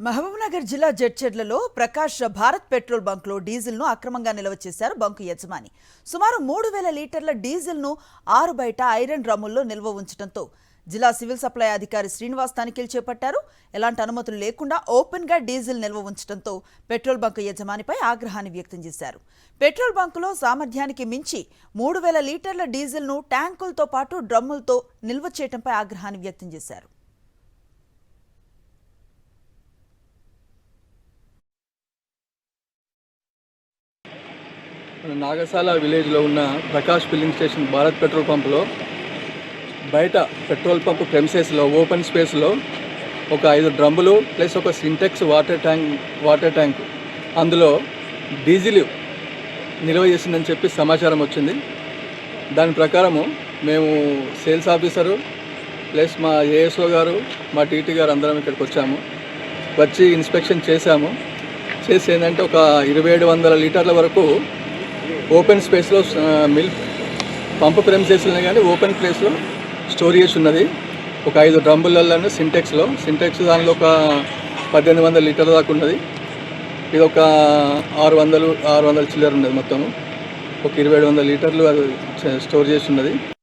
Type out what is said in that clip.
మహబూబ్నగర్ జిల్లా జడ్చర్లలో ప్రకాష్ భారత్ పెట్రోల్ బంక్లో డీజిల్ను అక్రమంగా నిల్వ చేశారు బంకు యజమాని. సుమారు 3000 లీటర్ల డీజిల్ను ఆరు బయట ఐరన్ డ్రమ్ముల్లో నిల్వ ఉంచడంతో జిల్లా సివిల్ సప్లై అధికారి శ్రీనివాస్ తనిఖీలు చేపట్టారు. ఎలాంటి అనుమతులు లేకుండా ఓపెన్గా డీజిల్ నిల్వ ఉంచడంతో పెట్రోల్ బంకు యజమానిపై ఆగ్రహాన్ని వ్యక్తం చేశారు. పెట్రోల్ బంకులో సామర్థ్యానికి మించి 3000 లీటర్ల డీజిల్ను ట్యాంకులతో పాటు డ్రమ్ములతో నిల్వ చేయడంపై ఆగ్రహాన్ని వ్యక్తం చేశారు. నాగసాల విలేజ్లో ఉన్న Prakash filling station Bharat petrol పంపులో బయట పెట్రోల్ పంపు ప్రెమిసెస్లో ఓపెన్ స్పేస్లో ఒక 5 డ్రమ్ములు ప్లస్ ఒక సింటెక్స్ వాటర్ ట్యాంక్ అందులో డీజిల్ నిల్వ చేసిందని చెప్పి సమాచారం వచ్చింది. దాని ప్రకారము మేము సేల్స్ ఆఫీసరు ప్లస్ మా ఏఎస్ఓ గారు మా టీటీ గారు అందరం ఇక్కడికి వచ్చాము. వచ్చి ఇన్స్పెక్షన్ చేశాము. చేసి ఏంటంటే ఒక 2700 లీటర్ల వరకు ఓపెన్ స్పేస్లో మిల్క్ పంపు ప్రెమిసెస్లో కానీ ఓపెన్ ప్లేస్లో స్టోర్ చేసి ఉన్నది. ఒక 5 డ్రమ్ములలో సింటెక్స్ దానిలో ఒక 1800 లీటర్ల దాకా ఉన్నది. ఇది ఒక 600 చిల్లర ఉన్నది. మొత్తము ఒక 2700 లీటర్లు అది స్టోర్ చేసి ఉన్నది.